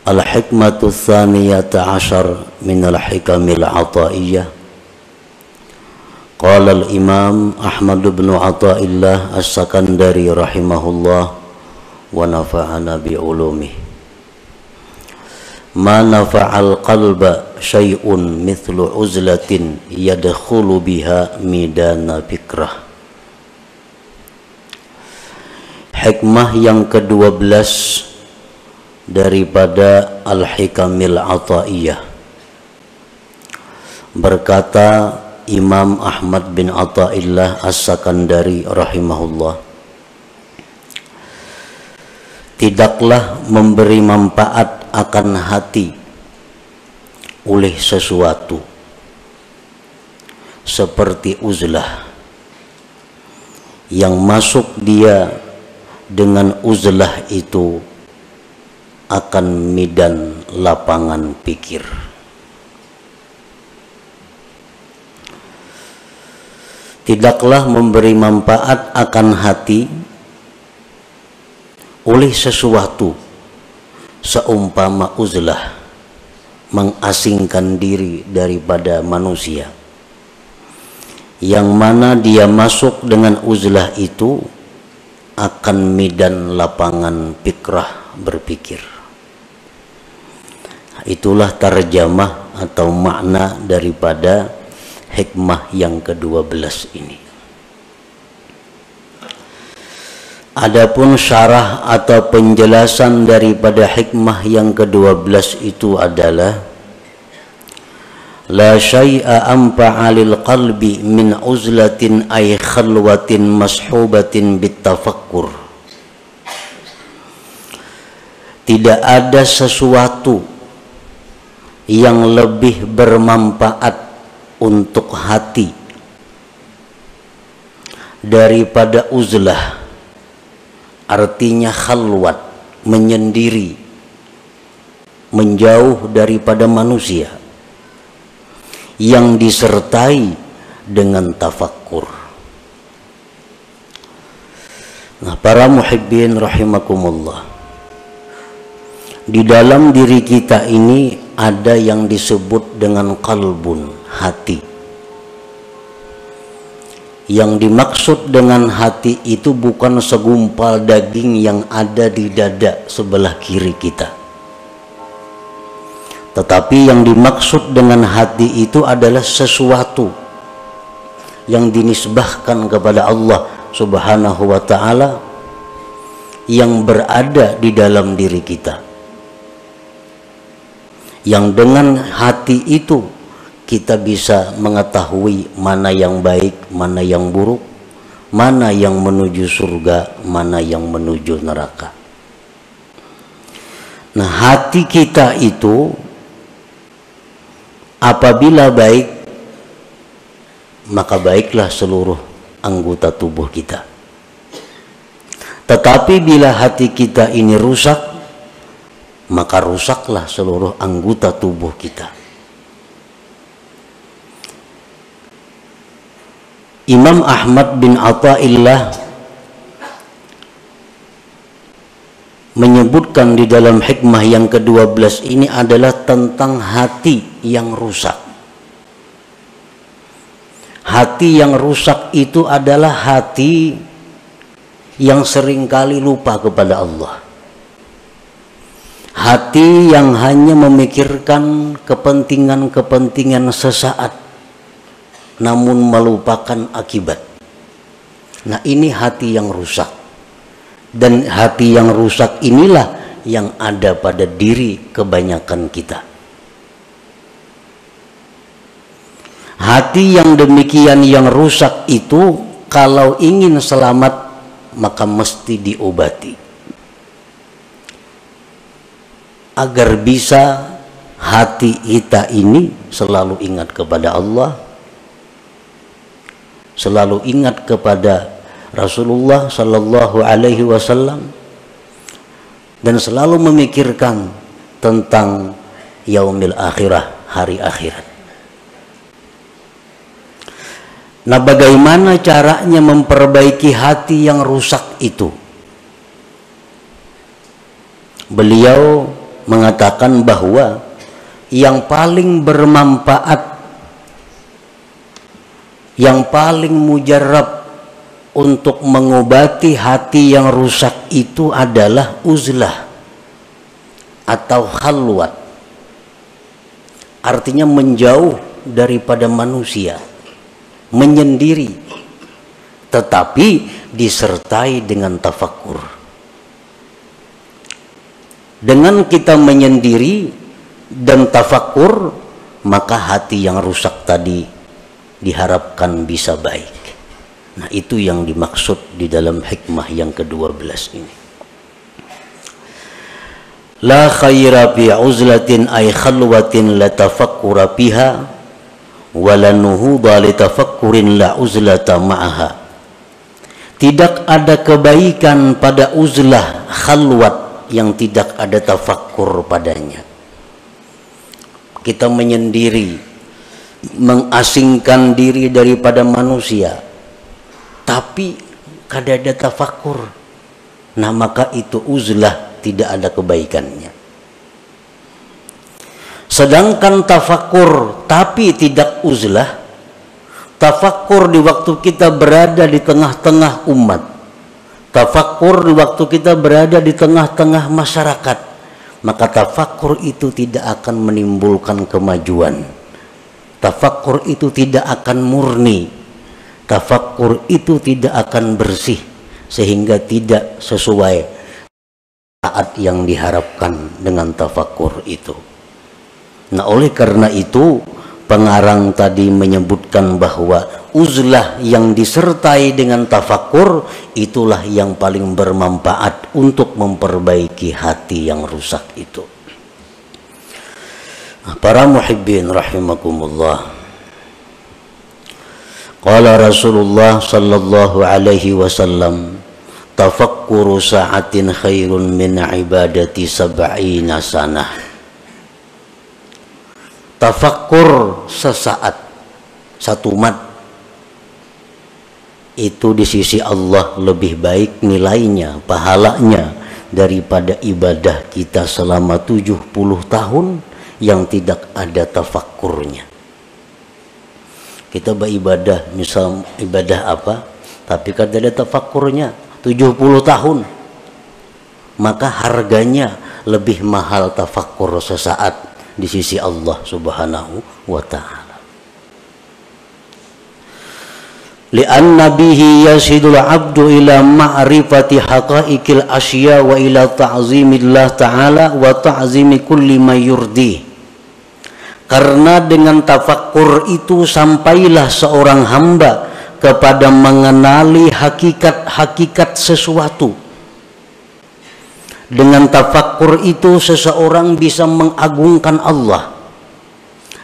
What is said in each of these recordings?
Al-hikmatu tsaniyata ashar min al-hikamil ataiyah. Qala al-imam Ahmad bin Athaillah As-Sakandari rahimahullah wa nafa'ana bi ulumih. Ma nafa'al qalba syai'un mithlu uzlatin yadkhulu biha midana fikrah. Hikmah yang ke-12 daripada Al-Hikamil Athaiyah. Berkata Imam Ahmad bin Athaillah As-Sakandari rahimahullah, tidaklah memberi manfaat akan hati oleh sesuatu seperti uzlah yang masuk dia dengan uzlah itu akan midan lapangan pikir. Tidaklah memberi manfaat akan hati oleh sesuatu seumpama uzlah mengasingkan diri daripada manusia, yang mana dia masuk dengan uzlah itu akan midan lapangan fikrah, berpikir. Itulah tarjamah atau makna daripada hikmah yang ke-12 ini. Adapun syarah atau penjelasan daripada hikmah yang ke-12 itu adalah la syai'a anfa'a lil qalbi min uzlatin ay khalwatin mashubatin bitafakkur. Tidak ada sesuatu yang lebih bermanfaat untuk hati daripada uzlah, artinya khalwat, menyendiri, menjauh daripada manusia, yang disertai dengan tafakkur. Nah, para muhibbin rahimakumullah, di dalam diri kita ini ada yang disebut dengan qalbun, hati. Yang dimaksud dengan hati itu bukan segumpal daging yang ada di dada sebelah kiri kita, tetapi yang dimaksud dengan hati itu adalah sesuatu yang dinisbahkan kepada Allah Subhanahu wa ta'ala, yang berada di dalam diri kita, yang dengan hati itu kita bisa mengetahui mana yang baik, mana yang buruk, mana yang menuju surga, mana yang menuju neraka. Nah, hati kita itu apabila baik, maka baiklah seluruh anggota tubuh kita. Tetapi bila hati kita ini rusak, maka rusaklah seluruh anggota tubuh kita. Imam Ahmad bin Athaillah menyebutkan di dalam hikmah yang ke-12 ini adalah tentang hati yang rusak. Hati yang rusak itu adalah hati yang seringkali lupa kepada Allah. Hati yang hanya memikirkan kepentingan-kepentingan sesaat, namun melupakan akibat. Nah, ini hati yang rusak. Dan hati yang rusak inilah yang ada pada diri kebanyakan kita. Hati yang demikian yang rusak itu kalau ingin selamat maka mesti diobati, agar bisa hati kita ini selalu ingat kepada Allah, selalu ingat kepada Rasulullah Sallallahu Alaihi Wasallam, dan selalu memikirkan tentang yaumil akhirah, hari akhirat. Nah, bagaimana caranya memperbaiki hati yang rusak itu? Beliau mengatakan bahwa yang paling bermanfaat, yang paling mujarab untuk mengobati hati yang rusak itu adalah uzlah atau khalwat. Artinya menjauh daripada manusia, menyendiri, tetapi disertai dengan tafakkur. Dengan kita menyendiri dan tafakkur, maka hati yang rusak tadi diharapkan bisa baik. Nah, itu yang dimaksud di dalam hikmah yang ke-12 ini. La khaira fi uzlatin ay khalwatin la tafakkura biha wa la nuhuda li tafakkurin la uzlata ma'aha. Tidak ada kebaikan pada uzlah khalwat yang tidak ada tafakkur padanya. Kita menyendiri, mengasingkan diri daripada manusia, tapi kada ada tafakkur, nah maka itu uzlah, tidak ada kebaikannya. Sedangkan tafakkur tapi tidak uzlah, tafakkur di waktu kita berada di tengah-tengah umat, tafakkur di waktu kita berada di tengah-tengah masyarakat, maka tafakkur itu tidak akan menimbulkan kemajuan. Tafakkur itu tidak akan murni, tafakkur itu tidak akan bersih, sehingga tidak sesuai saat yang diharapkan dengan tafakkur itu. Nah, oleh karena itu pengarang tadi menyebutkan bahwa uzlah yang disertai dengan tafakkur itulah yang paling bermanfaat untuk memperbaiki hati yang rusak itu. Para muhibbin rahimakumullah, qala Rasulullah sallallahu alaihi wasallam, tafakkuru sa'atin khairun min ibadati sab'ina sanah. Tafakkur sesaat, satu mat, itu di sisi Allah lebih baik nilainya, pahalanya daripada ibadah kita selama 70 tahun yang tidak ada tafakkurnya. Kita beribadah, misal ibadah apa, tapi kada ada tafakkurnya 70 tahun, maka harganya lebih mahal tafakkur sesaat di sisi Allah subhanahu wa ta'ala. Lianna bihi yasidul abdu ila ma'rifati haqaiqil asya wa ila ta'zimillah ta'ala wa ta'zimi kulli ma yurdi. Karena dengan tafakkur itu sampailah seorang hamba kepada mengenali hakikat-hakikat sesuatu. Dengan tafakkur itu seseorang bisa mengagungkan Allah.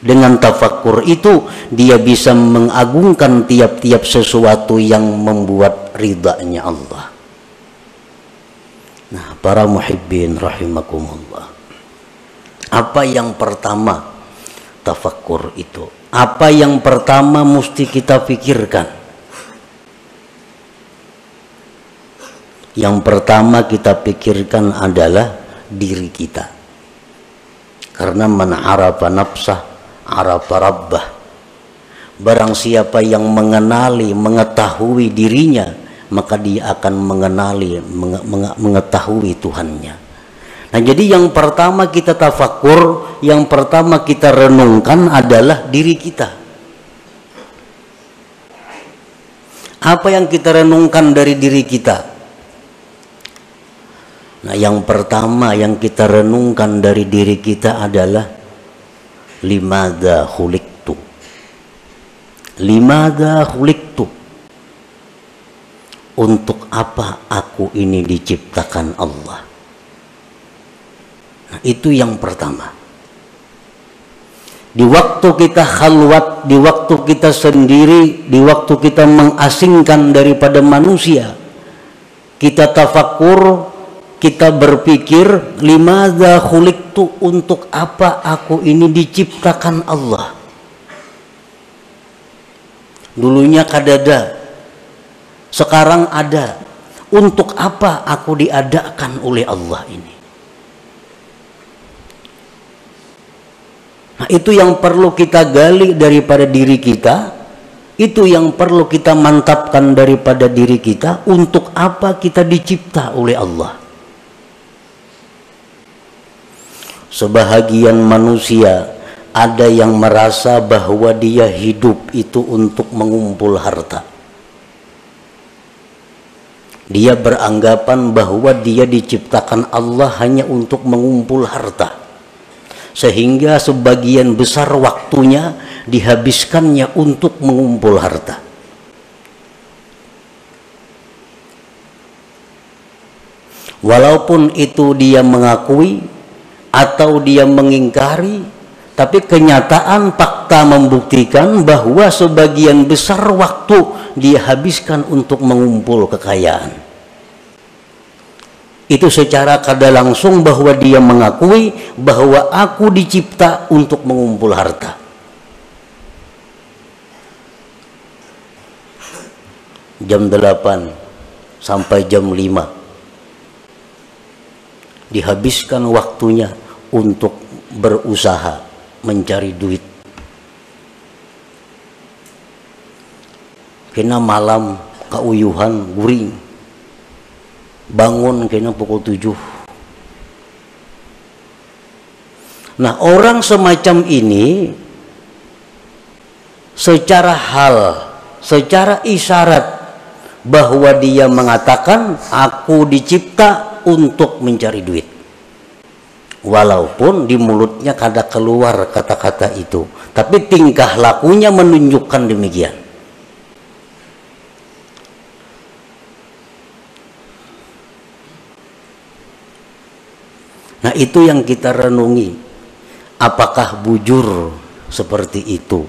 Dengan tafakkur itu dia bisa mengagungkan tiap-tiap sesuatu yang membuat ridhanya Allah. Nah, para muhibbin rahimakumullah, apa yang pertama tafakkur itu? Apa yang pertama mesti kita pikirkan? Yang pertama kita pikirkan adalah diri kita. Karena man arafa nafsah arafa rabbah. Barang siapa yang mengenali, mengetahui dirinya, maka dia akan mengenali, mengetahui Tuhannya. Nah, jadi yang pertama kita tafakkur, yang pertama kita renungkan adalah diri kita. Apa yang kita renungkan dari diri kita? Nah, yang pertama yang kita renungkan dari diri kita adalah limadza khuliqtu. Limadza khuliqtu. Untuk apa aku ini diciptakan Allah? Nah, itu yang pertama. Di waktu kita khalwat, di waktu kita sendiri, di waktu kita mengasingkan daripada manusia, kita tafakkur, kita berpikir, limadza khuliqtu, untuk apa aku ini diciptakan Allah? Dulunya kadada, sekarang ada. Untuk apa aku diadakan oleh Allah ini? Nah, itu yang perlu kita gali daripada diri kita, itu yang perlu kita mantapkan daripada diri kita. Untuk apa kita dicipta oleh Allah? Sebahagian manusia ada yang merasa bahwa dia hidup itu untuk mengumpul harta. Dia beranggapan bahwa dia diciptakan Allah hanya untuk mengumpul harta, sehingga sebagian besar waktunya dihabiskannya untuk mengumpul harta. Walaupun itu dia mengakui atau dia mengingkari, tapi kenyataan fakta membuktikan bahwa sebagian besar waktu dia habiskan untuk mengumpul kekayaan. Itu secara kada langsung bahwa dia mengakui bahwa aku dicipta untuk mengumpul harta. Jam 8 sampai jam 5 dihabiskan waktunya untuk berusaha mencari duit. Kena malam kauyuhan guring, bangun kena pukul 7. Nah, orang semacam ini secara hal, secara isyarat bahwa dia mengatakan aku dicipta untuk mencari duit, walaupun di mulutnya kada keluar kata-kata itu, tapi tingkah lakunya menunjukkan demikian. Nah, itu yang kita renungi. Apakah bujur seperti itu?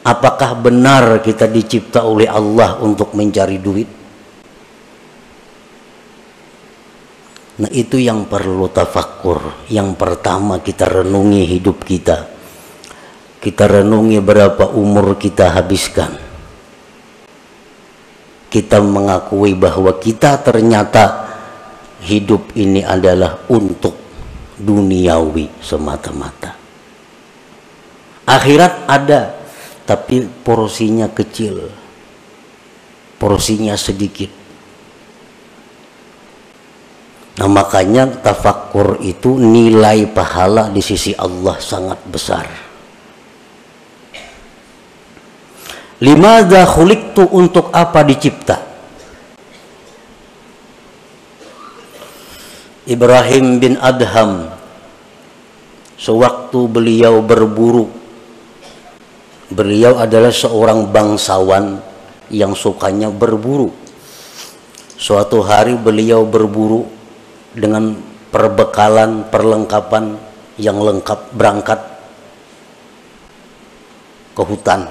Apakah benar kita dicipta oleh Allah untuk mencari duit? Nah, itu yang perlu tafakkur. Yang pertama kita renungi hidup kita. Kita renungi berapa umur kita habiskan. Kita mengakui bahwa kita ternyata hidup ini adalah untuk duniawi semata-mata. Akhirat ada, tapi porsinya kecil, porsinya sedikit. Nah, makanya tafakkur itu nilai pahala di sisi Allah sangat besar. Limadza khuliqtu, untuk apa dicipta? Ibrahim bin Adham, sewaktu beliau berburu, beliau adalah seorang bangsawan yang sukanya berburu. Suatu hari beliau berburu dengan perbekalan, perlengkapan yang lengkap, berangkat ke hutan.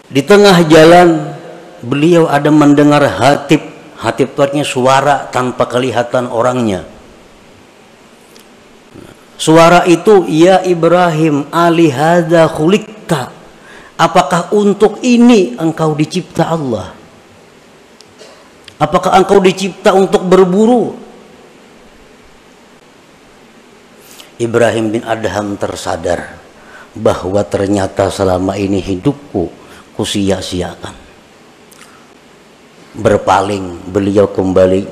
Di tengah jalan beliau ada mendengar hatib. Hatib itu artinya suara tanpa kelihatan orangnya. Suara itu, ya Ibrahim, alihadza khuliqta, apakah untuk ini engkau dicipta Allah? Apakah engkau dicipta untuk berburu? Ibrahim bin Adham tersadar bahwa ternyata selama ini hidupku kusia-siakan. Berpaling, beliau kembali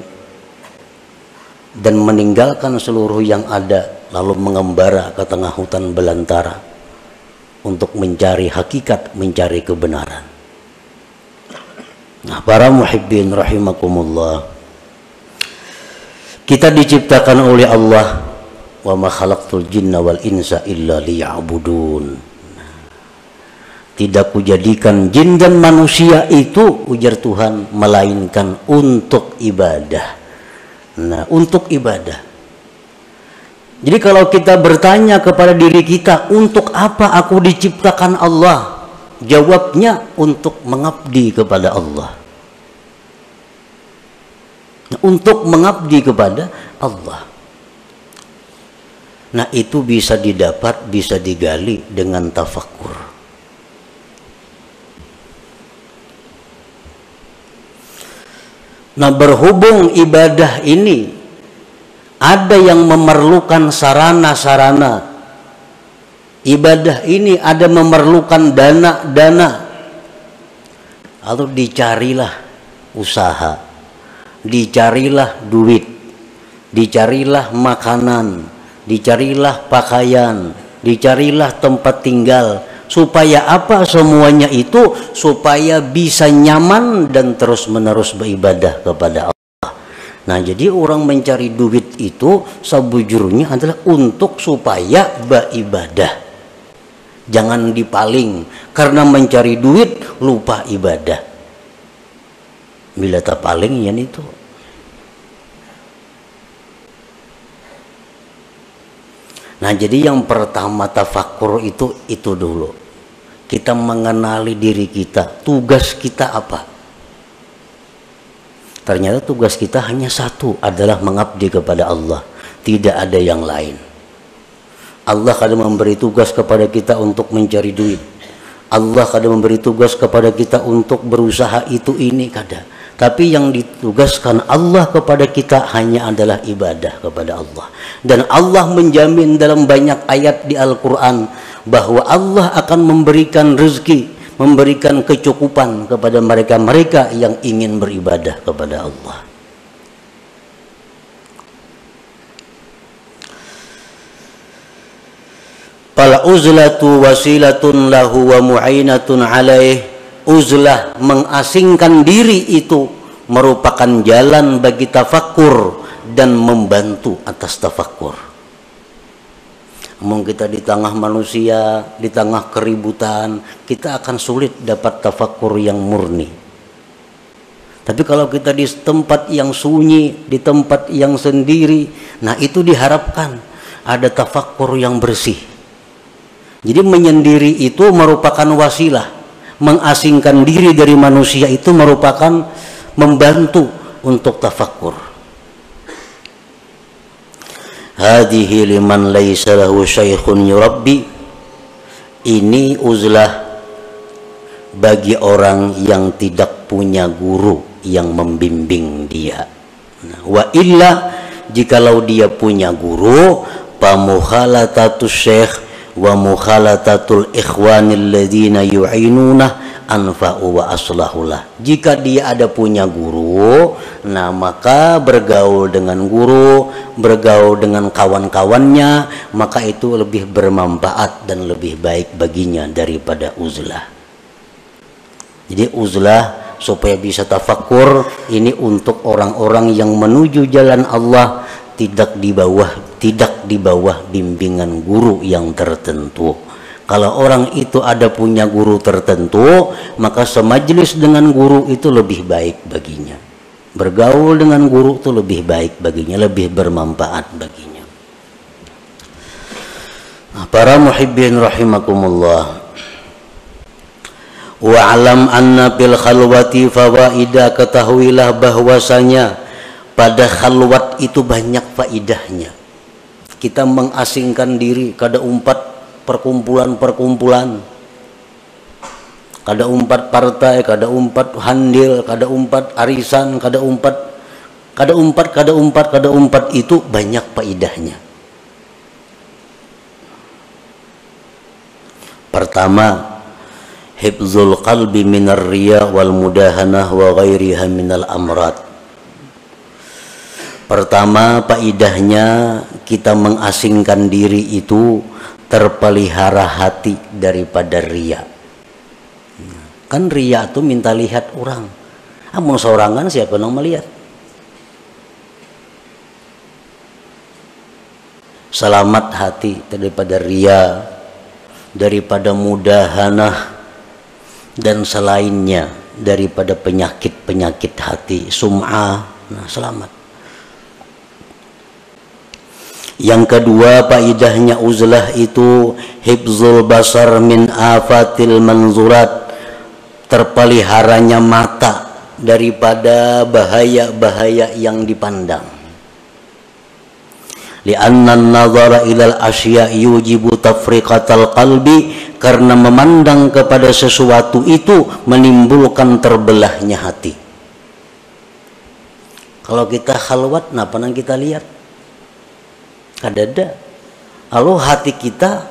dan meninggalkan seluruh yang ada, lalu mengembara ke tengah hutan belantara untuk mencari hakikat, mencari kebenaran. Nah, para muhibbin rahimakumullah, kita diciptakan oleh Allah, wa ma khalaqtul jinna wal insa illa liya'budun. Tidak kujadikan jin dan manusia itu, ujar Tuhan, melainkan untuk ibadah. Nah, untuk ibadah. Jadi kalau kita bertanya kepada diri kita, untuk apa aku diciptakan Allah? Jawabnya, untuk mengabdi kepada Allah. Nah, untuk mengabdi kepada Allah. Nah, itu bisa didapat, bisa digali dengan tafakkur. Nah, berhubung ibadah ini ada yang memerlukan sarana-sarana ibadah ini, ada memerlukan dana-dana, lalu dicarilah usaha, dicarilah duit, dicarilah makanan, dicarilah pakaian, dicarilah tempat tinggal. Supaya apa semuanya itu? Supaya bisa nyaman dan terus-menerus beribadah kepada Allah. Nah, jadi orang mencari duit itu sebujurnya adalah untuk supaya beribadah. Jangan dipaling karena mencari duit lupa ibadah. Bila tak paling ya itu. Nah, jadi yang pertama tafakkur itu dulu. Kita mengenali diri kita, tugas kita apa? Ternyata tugas kita hanya satu, adalah mengabdi kepada Allah. Tidak ada yang lain. Allah kadang memberi tugas kepada kita untuk mencari duit. Allah kadang memberi tugas kepada kita untuk berusaha itu ini kadang. Tapi yang ditugaskan Allah kepada kita hanya adalah ibadah kepada Allah. Dan Allah menjamin dalam banyak ayat di Al-Quran bahwa Allah akan memberikan rezeki, memberikan kecukupan kepada mereka-mereka yang ingin beribadah kepada Allah. Fal uzlatu wasilatun lahu wa mu'inatun alaih. Uzlah, mengasingkan diri, itu merupakan jalan bagi tafakkur dan membantu atas tafakkur. Namun kita di tengah manusia, di tengah keributan, kita akan sulit dapat tafakkur yang murni. Tapi kalau kita di tempat yang sunyi, di tempat yang sendiri, nah itu diharapkan ada tafakkur yang bersih. Jadi menyendiri itu merupakan wasilah. Mengasingkan diri dari manusia itu merupakan membantu untuk tafakkur. Hadhihi liman laisa lahu syaikhun yurabbi. Ini uzlah bagi orang yang tidak punya guru yang membimbing dia. Wa illa, jikalau dia punya guru, pamukhalatatus syekh wa mukhalatatul ikhwanil ladzina yu'inuna anfa'u wa aslahulah. Jika dia ada punya guru, nah maka bergaul dengan guru, bergaul dengan kawan-kawannya, maka itu lebih bermanfaat dan lebih baik baginya daripada uzlah. Jadi uzlah supaya bisa tafakkur ini untuk orang-orang yang menuju jalan Allah, tidak di bawah bimbingan guru yang tertentu. Kalau orang itu ada punya guru tertentu, maka semajlis dengan guru itu lebih baik baginya. Bergaul dengan guru itu lebih baik baginya, lebih bermanfaat baginya. Nah, para muhibbin rahimakumullah. Wa'alam anna bil khalwati fawaida, ketahuilah bahwasanya pada khalwat itu banyak faidahnya. Kita mengasingkan diri, kada umpat perkumpulan-perkumpulan, kada umpat partai, kada umpat handil, kada umpat arisan, kada umpat itu banyak faidahnya. Pertama, hifzul qalbi minar riya wal mudahanah wa ghairiha minal amrad. Pertama, faidahnya kita mengasingkan diri itu terpelihara hati daripada riya. Kan riya itu minta lihat orang. Amun seorangan siapa yang melihat? Selamat hati daripada riya, daripada mudahanah dan selainnya daripada penyakit-penyakit hati, sum'ah. Nah, selamat. Yang kedua, faidahnya uzlah itu hifzul basar min afatil manzurat, terpeliharanya mata daripada bahaya-bahaya yang dipandang. Li'anna an-nazara ilal asya' yujibu tafriqatal qalbi, karena memandang kepada sesuatu itu menimbulkan terbelahnya hati. Kalau kita khalwat, apa yang kita lihat? kadada. Lalu hati kita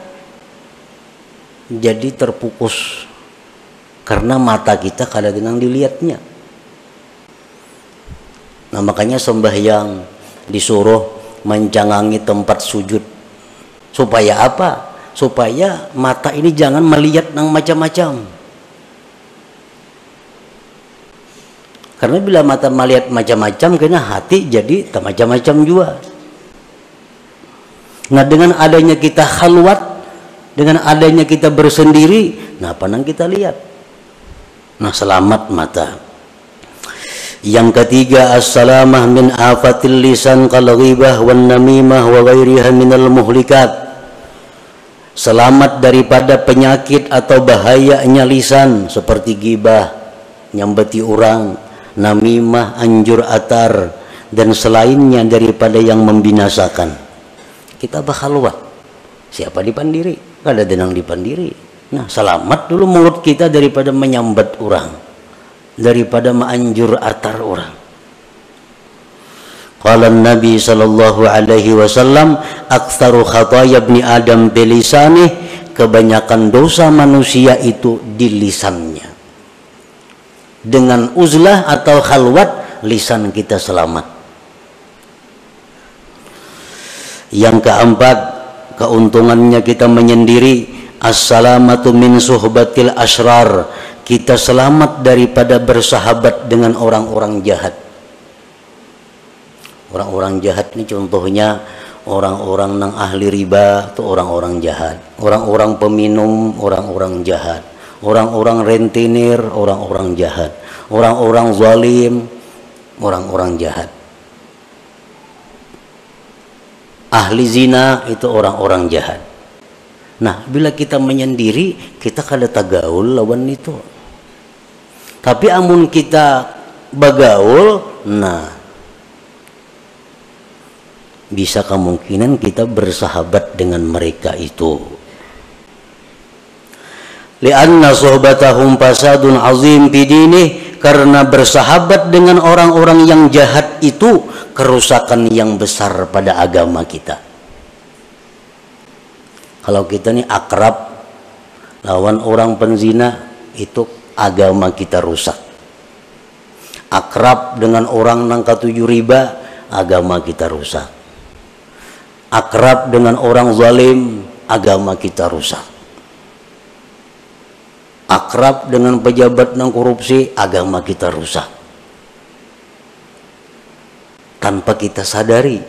jadi terpukus karena mata kita kadang-kadang dilihatnya. Nah makanya sembahyang disuruh menjangangi tempat sujud. Supaya apa? Supaya mata ini jangan melihat yang macam-macam. Karena bila mata melihat macam-macam, kena hati jadi macam-macam juga. Nah dengan adanya kita khalwat, dengan adanya kita bersendiri, nah pandang kita lihat. Nah selamat mata. Yang ketiga, as-salamah min afatil lisan kal ghibah wan namimah wa ghairiha minal muhlikat. Selamat daripada penyakit atau bahayanya lisan seperti ghibah, nyambeti orang, namimah, anjur atar, dan selainnya daripada yang membinasakan. Kita bakhalwat, siapa dipandiri? Kada denang dipandiri. Nah selamat dulu mulut kita daripada menyambat orang, daripada menganjur atar orang. Qala Nabi sallallahu alaihi wasallam, aktsaru khataya ibni Adam bilisanih, kebanyakan dosa manusia itu di lisannya. Dengan uzlah atau khalwat, lisan kita selamat. Yang keempat, keuntungannya kita menyendiri, as-salamatu min suhbatil asrar, kita selamat daripada bersahabat dengan orang-orang jahat. Orang-orang jahat ini contohnya orang-orang nang ahli riba, itu orang-orang jahat. Orang-orang peminum, orang-orang jahat. Orang-orang rentenir, orang-orang jahat. Orang-orang zalim, orang-orang jahat. Ahli zina itu orang-orang jahat. Nah, bila kita menyendiri, kita kada tagaul lawan itu. Tapi amun kita bagaul, nah bisa kemungkinan kita bersahabat dengan mereka itu. Lianna suhbatahum fasadun azim bidinih, karena bersahabat dengan orang-orang yang jahat itu kerusakan yang besar pada agama kita. Kalau kita nih akrab lawan orang penzina, itu agama kita rusak. Akrab dengan orang nang katuju riba, agama kita rusak. Akrab dengan orang zalim, agama kita rusak. Akrab dengan pejabat nang korupsi, agama kita rusak. Tanpa kita sadari.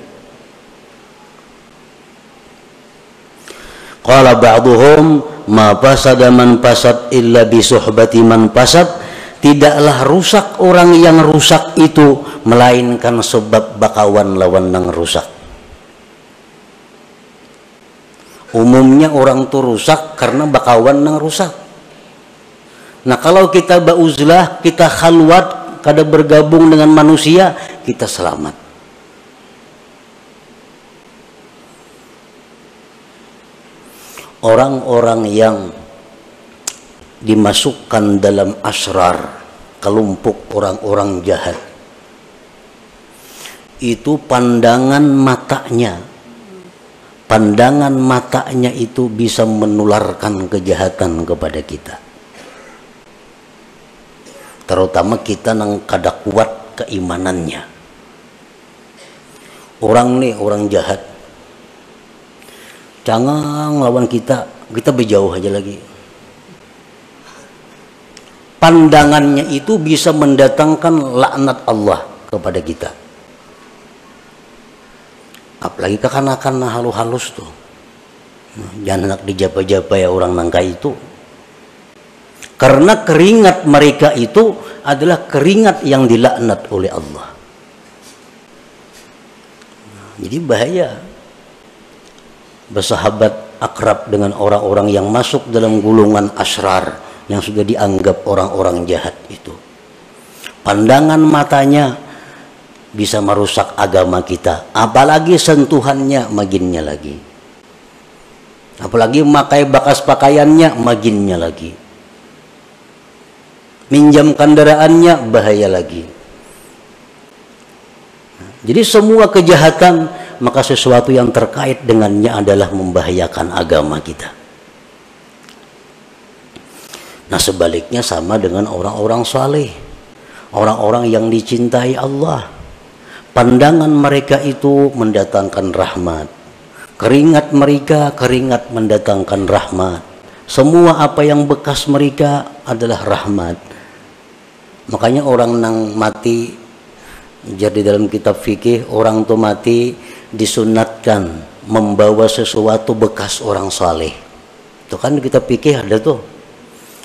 Qala ba'duhum ma fasada man fasad illa bi suhbati man fasad. Tidaklah rusak orang yang rusak itu melainkan sebab bakawan lawan nang rusak. Umumnya orang tuh rusak karena bakawan nang rusak. Nah kalau kita bauzlah, kita khalwat, kada bergabung dengan manusia, kita selamat. Orang-orang yang dimasukkan dalam asrar, kelompok orang-orang jahat, itu pandangan matanya itu bisa menularkan kejahatan kepada kita. Terutama kita nang kada kuat keimanannya. Orang nih, orang jahat, jangan lawan kita berjauh aja lagi. Pandangannya itu bisa mendatangkan laknat Allah kepada kita. Apalagi kekanakan halus-halus tuh. Jangan nak dijapa-japa ya orang nangka itu. Karena keringat mereka itu adalah keringat yang dilaknat oleh Allah. Jadi bahaya bersahabat akrab dengan orang-orang yang masuk dalam gulungan asrar, yang sudah dianggap orang-orang jahat itu. Pandangan matanya bisa merusak agama kita, apalagi sentuhannya maginnya lagi, apalagi memakai bakas pakaiannya maginnya lagi, minjam kendaraannya bahaya lagi. Jadi semua kejahatan maka sesuatu yang terkait dengannya adalah membahayakan agama kita. Nah sebaliknya sama dengan orang-orang saleh, orang-orang yang dicintai Allah, pandangan mereka itu mendatangkan rahmat, keringat mereka keringat mendatangkan rahmat, semua apa yang bekas mereka adalah rahmat. Makanya orang nang mati, jadi dalam kitab fikih orang tuh mati disunatkan membawa sesuatu bekas orang saleh. Itu kan di kitab fikih ada tuh,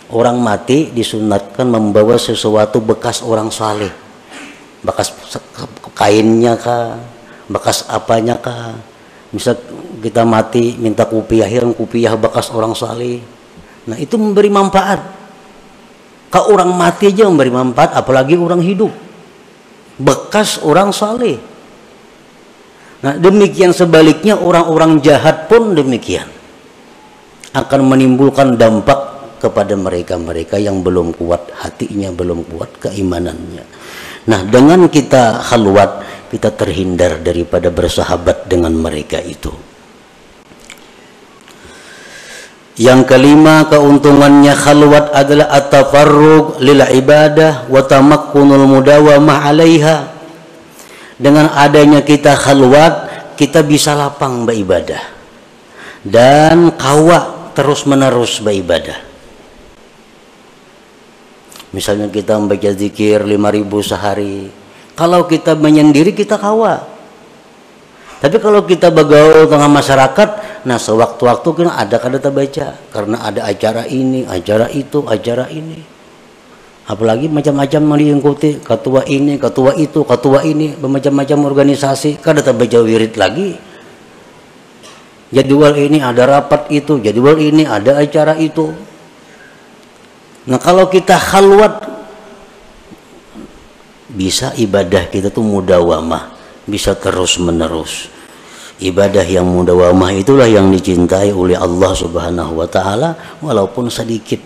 orang mati disunatkan membawa sesuatu bekas orang saleh, bekas kainnya kah, bekas apanya kah. Misal kita mati minta kupiah, kupiah bekas orang saleh. Nah itu memberi manfaat. Kalau orang mati aja memberi manfaat, apalagi orang hidup, bekas orang saleh. Nah demikian sebaliknya orang-orang jahat pun demikian, akan menimbulkan dampak kepada mereka-mereka yang belum kuat hatinya, belum kuat keimanannya. Nah dengan kita khalwat, kita terhindar daripada bersahabat dengan mereka itu. Yang kelima, keuntungannya khalwat adalah at-tafarrug lil ibadah wa tamakkunul mudawamah 'alaiha. Dengan adanya kita khalwat, kita bisa lapang beribadah dan kawa terus-menerus beribadah. Misalnya kita membaca zikir 5.000 sehari, kalau kita menyendiri kita kawa. Tapi kalau kita bergaul tengah masyarakat, nah sewaktu-waktu kita ada kita baca, karena ada acara ini, acara itu, acara ini. Apalagi macam-macam yang diikuti, ketua ini, ketua itu, ketua ini, bermacam-macam organisasi, kada baca wirid lagi. Jadwal ini ada rapat itu, jadwal ini ada acara itu. Nah kalau kita khalwat, bisa ibadah kita tuh mudawamah, bisa terus menerus. Ibadah yang mudawamah itulah yang dicintai oleh Allah Subhanahu wa Ta'ala, walaupun sedikit.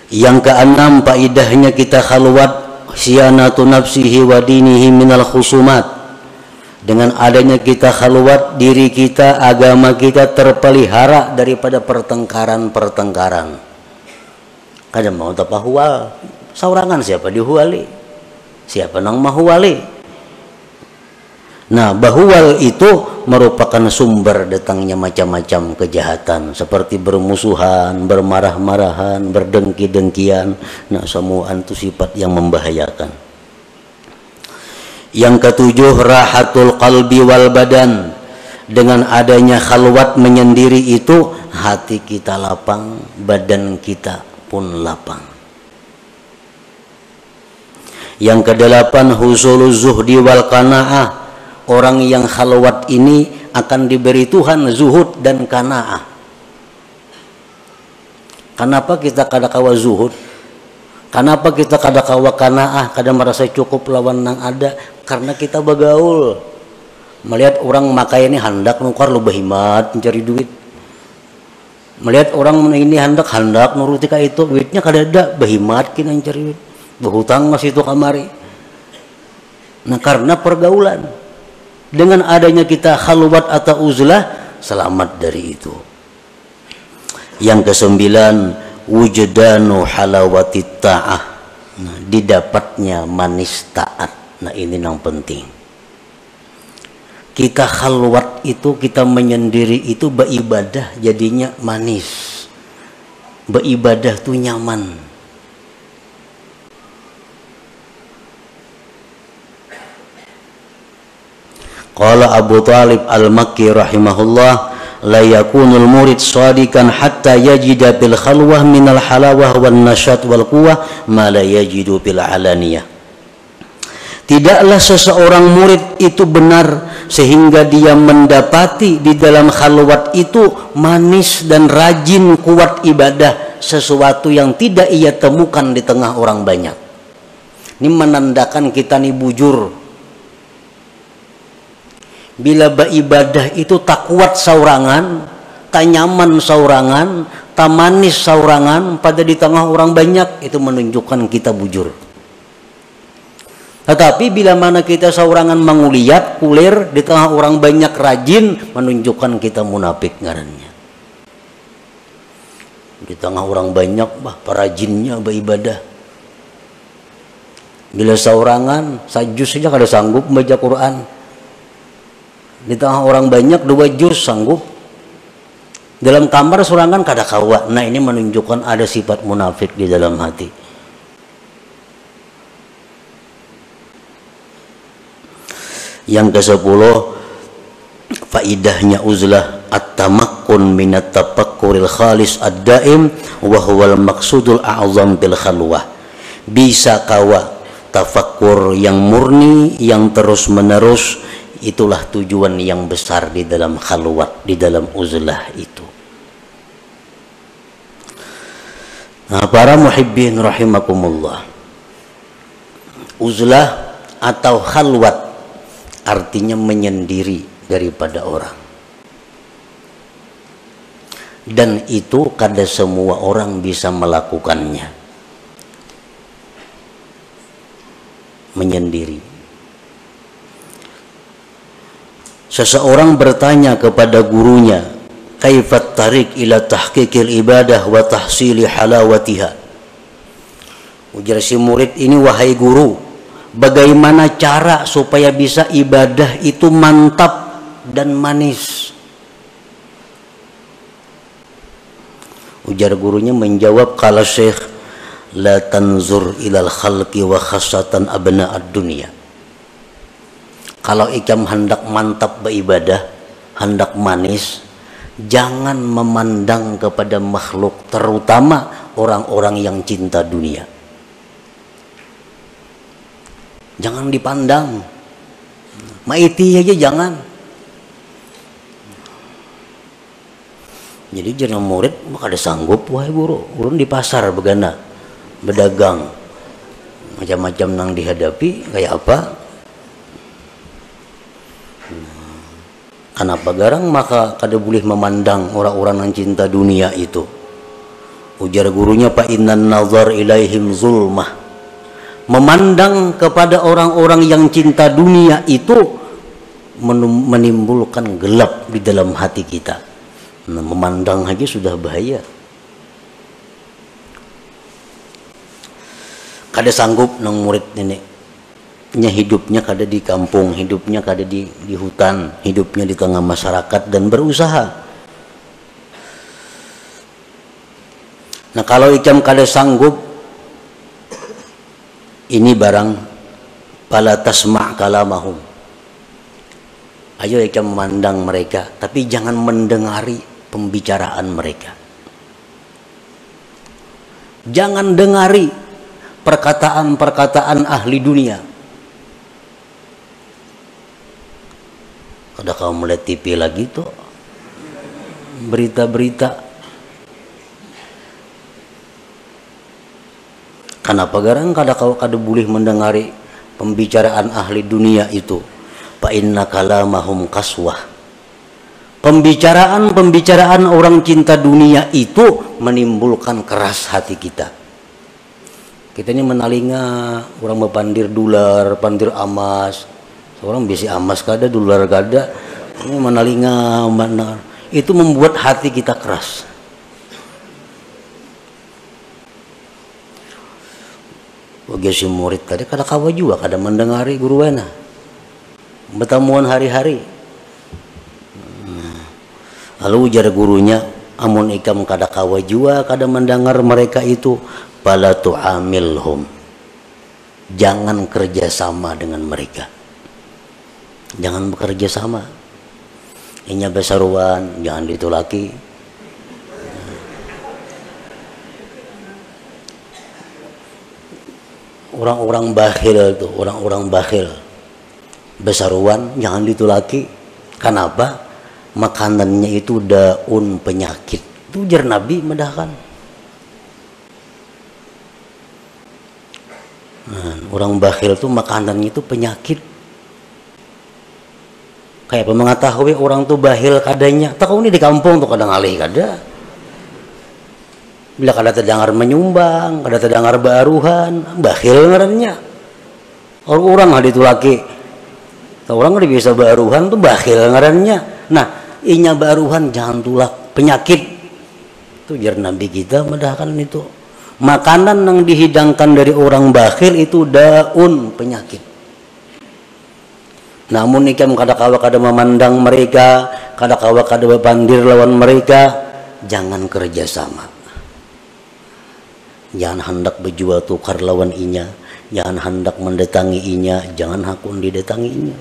Yang keenam, faidahnya kita khalwat siyanatu nafsihi wa dinihi minal khusumat. Dengan adanya kita khalwat, diri kita, agama kita terpelihara daripada pertengkaran-pertengkaran. Kadang mau tapahual, saurangan siapa dihuali, siapa nang mahuali. Nah bahuwal itu merupakan sumber datangnya macam-macam kejahatan, seperti bermusuhan, bermarah-marahan, berdengki-dengkian. Nah semua itu sifat yang membahayakan. Yang ketujuh, rahatul qalbi wal badan. Dengan adanya khalwat menyendiri itu, hati kita lapang, badan kita pun lapang. Yang kedelapan, husuluz zuhdi wal qanaah. Orang yang khalwat ini akan diberi Tuhan zuhud dan qanaah. Kenapa kita kada kawa zuhud? Kenapa kita kada kawa qanaah, kada merasa cukup lawan nang ada? Karena kita bergaul, melihat orang makai ini hendak nukar lu berhemat mencari duit. Melihat orang ini hendak nuruti kayak itu, duitnya kada ada, berhemat kina mencari duit, berhutang masih itu kamari. Nah karena pergaulan. Dengan adanya kita khalwat atau uzlah, selamat dari itu. Yang kesembilan, wujdanu halawatit ta'ah. Nah, didapatnya manis taat. Nah ini yang penting. Kita khalwat itu, kita menyendiri itu, beribadah jadinya manis, beribadah tuh nyaman. Qala Abu Talib al-Makki rahimahullah, la yakunul murid shadikan hatta yajida bil khalwah minal halawah wan nasyat wal quwwah ma la yajidu bil alaniyah. Tidaklah seseorang murid itu benar sehingga dia mendapati di dalam khalwat itu manis dan rajin kuat ibadah, sesuatu yang tidak ia temukan di tengah orang banyak. Ini menandakan kita nih bujur. Bila beribadah itu tak kuat saurangan, tak nyaman saurangan, tak manis saurangan pada di tengah orang banyak, itu menunjukkan kita bujur. Tetapi bila mana kita seorangan menguliat, kulir di tengah orang banyak rajin, menunjukkan kita munafik ngarannya. Di tengah orang banyak, perajinnya beribadah. Bila seorangan, sajus saja kada sanggup membaca Quran. Di tengah orang banyak 2 juz sanggup. Dalam kamar seorangan kada kawa. Nah, ini menunjukkan ada sifat munafik di dalam hati. Yang ke-10, faidahnya uzlah at-tamakkun minat tafakkuril khalis ad-daim wa huwal maqsudul a'zam bil khalwah. Bisa kawa tafakkur yang murni, yang terus menerus, itulah tujuan yang besar di dalam khalwat, di dalam uzlah itu. Nah, para muhibbin rahimakumullah, uzlah atau khalwat artinya menyendiri daripada orang, dan itu kada semua orang bisa melakukannya. Menyendiri. Seseorang bertanya kepada gurunya, kaifat tarik ila tahqiqil ibadah wa tahsili halawatiha. Ujar si murid ini, wahai guru, bagaimana cara supaya bisa ibadah itu mantap dan manis? Ujar gurunya menjawab, kala syekh, la tanzur ilal khalqi wa khasatan abna'ad dunia. Kalau ikam hendak mantap beribadah, hendak manis, jangan memandang kepada makhluk, terutama orang-orang yang cinta dunia. Jangan dipandang, maiti aja jangan. Jadi jangan murid maka ada sanggup, wahai guru, urun di pasar begana, berdagang, macam-macam nang dihadapi kayak apa. Kenapa garang maka kada boleh memandang orang-orang yang cinta dunia itu. Ujar gurunya, fa innan nazar ilaihim zulmah. Memandang kepada orang-orang yang cinta dunia itu menimbulkan gelap di dalam hati kita. Nah, memandang aja sudah bahaya. Kada sanggup nang murid ini, hidupnya kada di kampung, hidupnya kada di hutan, hidupnya di tengah masyarakat dan berusaha. Nah, kalau ikam kada sanggup, ini barang pala tasma' kalamahum. Ayo ikam memandang mereka, tapi jangan mendengari pembicaraan mereka. Jangan dengari perkataan-perkataan ahli dunia. Kada kau melihat TV lagi tuh, berita-berita. Kenapa garang kada boleh mendengari pembicaraan ahli dunia itu? Fa inna kalamahum kaswah. Pembicaraan orang cinta dunia itu menimbulkan keras hati kita. Kita ini menalinga orang berpandir dolar, pandir emas. Seorang bisi emas kada, dolar kada. Ini menalinga mana? Itu membuat hati kita keras. Bagi si murid tadi kada kawa juga, kada mendengari guruana, bertemuan hari-hari. Lalu ujar gurunya, amun ikam kada kawa juga, kada mendengar mereka itu, fala tu'amilhum. Jangan kerjasama dengan mereka. Jangan bekerja sama. Inya besaruan, jangan ditulaki. Orang-orang bakhil tuh, orang-orang bakhil besaruan jangan ditulaki. Kenapa? Makanannya itu daun penyakit. Itu ujar Nabi medahkan. Nah, orang bakhil tuh makanannya itu penyakit. Kayak mengetahui orang tuh bakhil kadanya. Tak kau ini di kampung tuh kadang alih kada. Bila kada terdengar menyumbang, kada terdengar baruhan, bakhil ngarannya. orang hadi itu laki orang udah bisa baruhan tuh bakhil ngarannya. Nah inya baruhan jangan tulak penyakit itu jar Nabi kita medahkan itu makanan yang dihidangkan dari orang bakhil itu daun penyakit. Namun ikam kada-kawa kada memandang mereka, kada-kawa kada bandir lawan mereka, jangan kerjasama, jangan hendak berjual tukar lawan inya, jangan hendak mendatangi inya, jangan hakun didatangi inya.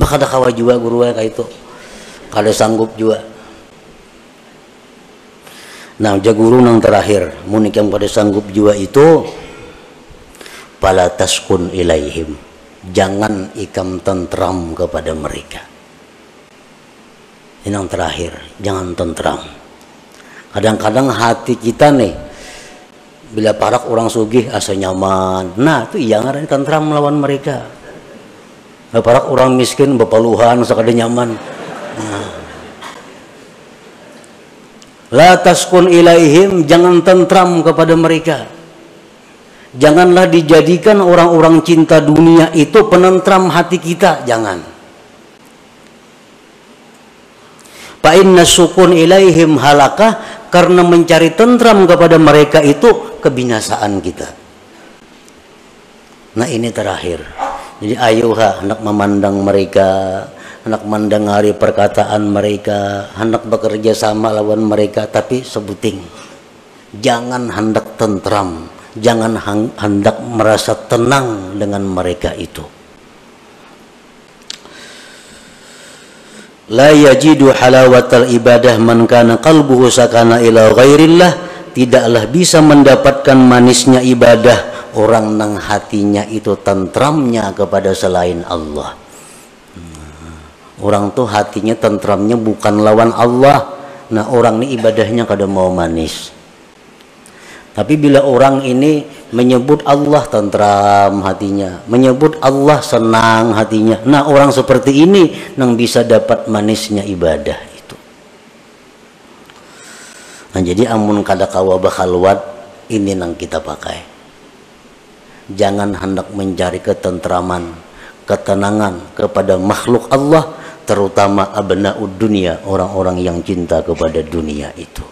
Bah kada-kawa juga guru kayak itu, kada sanggup juga. Nah jaguru nang terakhir, munikam kada sanggup juga itu, pala taskun ilaihim, jangan ikam tentram kepada mereka. Ini yang terakhir, jangan tentram. Kadang-kadang hati kita nih bila parak orang sugih asa nyaman, nah itu iya ngaran tentram melawan mereka. Bila parak orang miskin bepaluhan sakada nyaman. Nah. La taskun ilaihim, jangan tentram kepada mereka. Janganlah dijadikan orang-orang cinta dunia itu penentram hati kita, jangan. Fa inna sukun ilaihim halakah, karena mencari tentram kepada mereka itu kebinasaan kita. Nah ini terakhir. Jadi ayuha hendak memandang mereka, hendak mendengari perkataan mereka, hendak bekerja sama lawan mereka, tapi sebuting jangan hendak tentram, jangan hendak merasa tenang dengan mereka itu. La yajidu halawatal ibadah man kana qalbuhu sakana ila ghairillah, tidaklah bisa mendapatkan manisnya ibadah orang nang hatinya itu tentramnya kepada selain Allah. Orang tuh hatinya tentramnya bukan lawan Allah. Nah orang ini ibadahnya kada mau manis. Tapi bila orang ini menyebut Allah tentram hatinya, menyebut Allah senang hatinya, nah orang seperti ini nang bisa dapat manisnya ibadah itu. Nah jadi amun kada kawa bakhalwat, ini nang kita pakai. Jangan hendak mencari ketentraman, ketenangan kepada makhluk Allah, terutama abnaud dunia, orang-orang yang cinta kepada dunia itu.